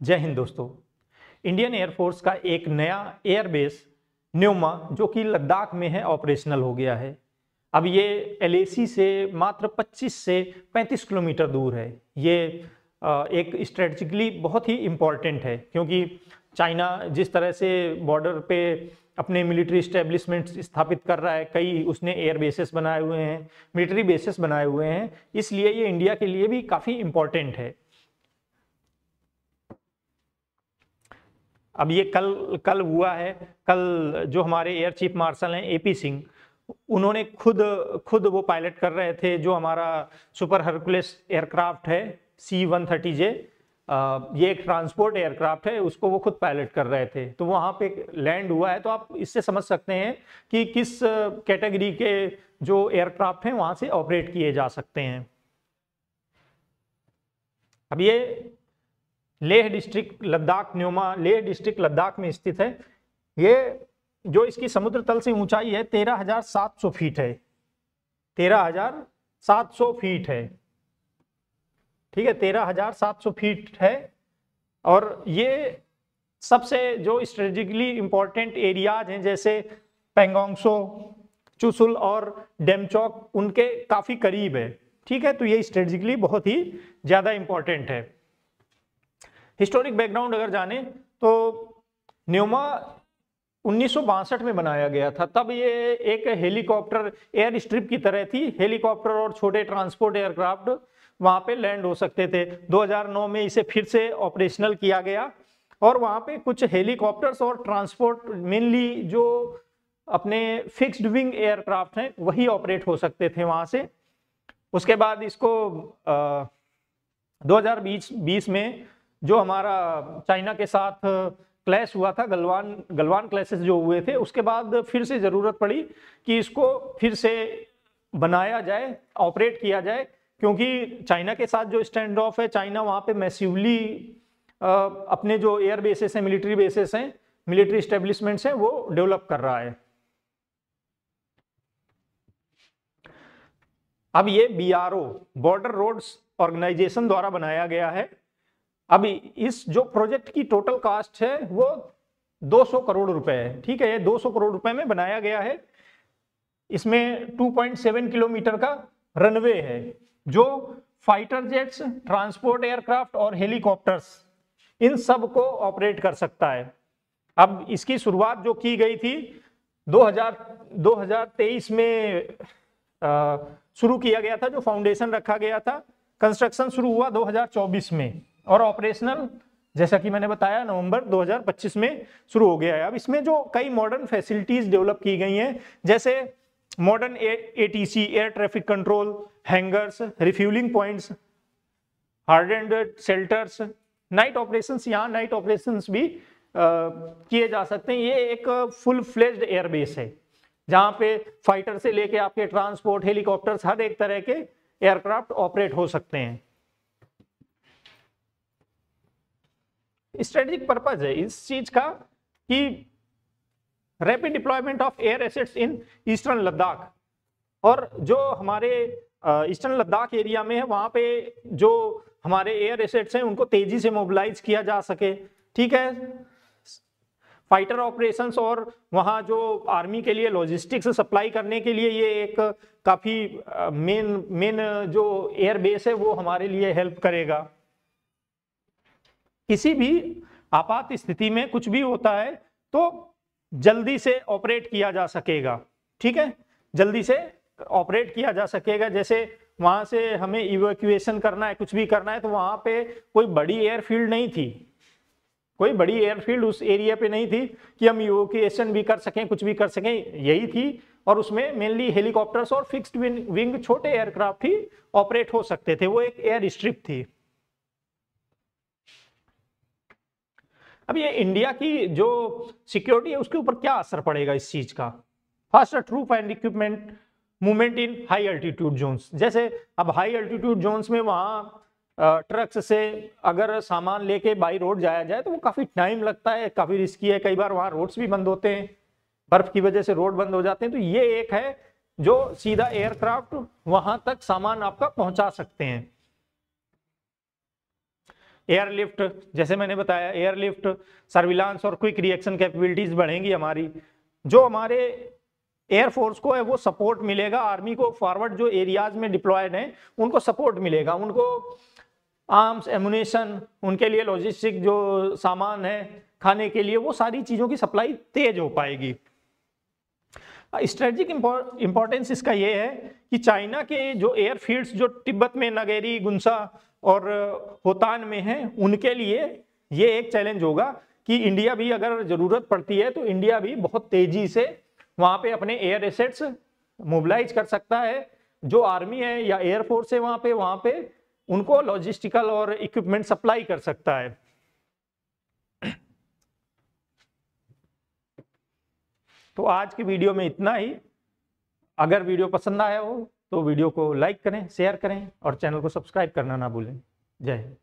जय हिंद दोस्तों। Indian air force का एक नया एयरबेस न्योमा जो कि लद्दाख में है ऑपरेशनल हो गया है। अब ये LAC से मात्र 25 से 35 किलोमीटर दूर है। ये एक स्ट्रेटजिकली बहुत ही इम्पॉर्टेंट है क्योंकि चाइना जिस तरह से बॉर्डर पे अपने मिलिट्री इस्टेब्लिशमेंट स्थापित कर रहा है, कई उसने एयर बेसेस बनाए हुए हैं, मिलिट्री बेसेस बनाए हुए हैं, इसलिए ये इंडिया के लिए भी काफ़ी इम्पॉर्टेंट है। अब ये कल हुआ है। कल जो हमारे एयर चीफ मार्शल हैं AP सिंह, उन्होंने खुद वो पायलट कर रहे थे जो हमारा सुपर हरकुलेस एयरक्राफ्ट है C-130J। ये एक ट्रांसपोर्ट एयरक्राफ्ट है, उसको वो खुद पायलट कर रहे थे। तो वहाँ पे लैंड हुआ है, तो आप इससे समझ सकते हैं कि किस कैटेगरी के जो एयरक्राफ्ट हैं वहाँ से ऑपरेट किए जा सकते हैं। अब ये लेह डिस्ट्रिक्ट लद्दाख, न्योमा लेह डिस्ट्रिक्ट लद्दाख में स्थित है। ये जो इसकी समुद्र तल से ऊंचाई है 13,700 फीट है। 13,700 फीट है, ठीक है, 13,700 फीट है। और ये सबसे जो स्ट्रेटेजिकली इंपॉर्टेंट एरियाज हैं जैसे पेंगोंग सो, चुशुल और डेमचौक, उनके काफी करीब है, ठीक है। तो ये स्ट्रेटेजिकली बहुत ही ज्यादा इंपॉर्टेंट है। हिस्टोरिक बैकग्राउंड अगर जाने तो न्योमा 1962 में बनाया गया था। तब ये एक हेलीकॉप्टर एयर स्ट्रिप की तरह थी। हेलीकॉप्टर और छोटे ट्रांसपोर्ट एयरक्राफ्ट वहां पे लैंड हो सकते थे। 2009 में इसे फिर से ऑपरेशनल किया गया और वहां पे कुछ हेलीकॉप्टर्स और ट्रांसपोर्ट, मेनली जो अपने फिक्स्ड विंग एयरक्राफ्ट हैं, वही ऑपरेट हो सकते थे वहां से। उसके बाद इसको 2020 में जो हमारा चाइना के साथ क्लैश हुआ था, गलवान क्लैशेस जो हुए थे, उसके बाद फिर से जरूरत पड़ी कि इसको फिर से बनाया जाए, ऑपरेट किया जाए, क्योंकि चाइना के साथ जो स्टैंड ऑफ है, चाइना वहां पे मैसिवली अपने जो एयर बेसेस हैं, मिलिट्री बेसेस हैं, मिलिट्री एस्टेब्लिशमेंट्स हैं, वो डेवलप कर रहा है। अब ये BRO बॉर्डर रोड्स ऑर्गेनाइजेशन द्वारा बनाया गया है। अभी इस जो प्रोजेक्ट की टोटल कास्ट है वो 200 करोड़ रुपए है, ठीक है। ये 200 करोड़ रुपए में बनाया गया है। इसमें 2.7 किलोमीटर का रनवे है जो फाइटर जेट्स, ट्रांसपोर्ट एयरक्राफ्ट और हेलीकॉप्टर्स, इन सब को ऑपरेट कर सकता है। अब इसकी शुरुआत जो की गई थी 2023 में शुरू किया गया था, जो फाउंडेशन रखा गया था। कंस्ट्रक्शन शुरू हुआ 2024 में और ऑपरेशनल, जैसा कि मैंने बताया, नवंबर 2025 में शुरू हो गया है। अब इसमें जो कई मॉडर्न फैसिलिटीज डेवलप की गई हैं, जैसे modern ATC air traffic control, hangers, refuelling points, hardened shelters, night operations, यहाँ नाइट ऑपरेशंस भी किए जा सकते हैं। ये एक फुल फ्लेज्ड एयरबेस है जहाँ पे फाइटर से लेके आपके ट्रांसपोर्ट, हेलीकॉप्टर्स, हर एक तरह के एयरक्राफ्ट ऑपरेट हो सकते हैं। स्ट्रेटेजिक पर्पज है इस चीज का कि rapid deployment of air assets in eastern Ladakh, और जो हमारे ईस्टर्न लद्दाख एरिया में है वहां पे जो हमारे एयर एसेट्स हैं उनको तेजी से मोबिलाइज किया जा सके, ठीक है। फाइटर ऑपरेशंस और वहां जो आर्मी के लिए लॉजिस्टिक्स सप्लाई करने के लिए ये एक काफी मेन जो एयर बेस है वो हमारे लिए हेल्प करेगा। किसी भी आपात स्थिति में कुछ भी होता है तो जल्दी से ऑपरेट किया जा सकेगा, ठीक है, जल्दी से ऑपरेट किया जा सकेगा। जैसे वहां से हमें इवैक्यूएशन करना है, कुछ भी करना है, तो वहां पे कोई बड़ी एयरफील्ड नहीं थी, कोई बड़ी एयरफील्ड उस एरिया पे नहीं थी कि हम इवैक्यूएशन भी कर सकें, कुछ भी कर सकें, यही थी। और उसमें मेनली हेलीकॉप्टर्स और फिक्स्ड विंग छोटे एयरक्राफ्ट ही ऑपरेट हो सकते थे, वो एक एयर स्ट्रिप थी। अब ये इंडिया की जो सिक्योरिटी है उसके ऊपर क्या असर पड़ेगा इस चीज का? Faster troop and equipment movement in high altitude zones. जैसे अब हाई अल्टीट्यूड जोन्स में वहां ट्रक्स से अगर सामान लेके बाई रोड जाया जाए तो वो काफी टाइम लगता है, काफी रिस्की है। कई बार वहां रोड्स भी बंद होते हैं, बर्फ की वजह से रोड बंद हो जाते हैं। तो ये एक है जो सीधा एयरक्राफ्ट वहां तक सामान आपका पहुंचा सकते हैं। एयरलिफ्ट, जैसे मैंने बताया एयरलिफ्ट, सर्विलांस और क्विक रिएक्शन कैपेबिलिटीज बढ़ेंगी हमारी। जो हमारे एयरफोर्स को है वो सपोर्ट मिलेगा, आर्मी को फॉरवर्ड जो एरियाज में डिप्लॉयड हैं उनको सपोर्ट मिलेगा, उनको आर्म्स, एमुनेशन, उनके लिए लॉजिस्टिक जो सामान है खाने के लिए, वो सारी चीज़ों की सप्लाई तेज हो पाएगी। स्ट्रेटेजिक इंपॉर्टेंस इसका ये है कि चाइना के जो एयरफील्ड्स जो तिब्बत में नगेरी, गुंसा और होतान में हैं, उनके लिए ये एक चैलेंज होगा कि इंडिया भी अगर ज़रूरत पड़ती है तो इंडिया भी बहुत तेज़ी से वहाँ पे अपने एयर एसेट्स मोबिलाइज कर सकता है। जो आर्मी है या एयरफोर्स है वहाँ पे उनको लॉजिस्टिकल और इक्विपमेंट सप्लाई कर सकता है। तो आज की वीडियो में इतना ही। अगर वीडियो पसंद आया हो तो वीडियो को लाइक करें, शेयर करें और चैनल को सब्सक्राइब करना ना भूलें। जय हिंद।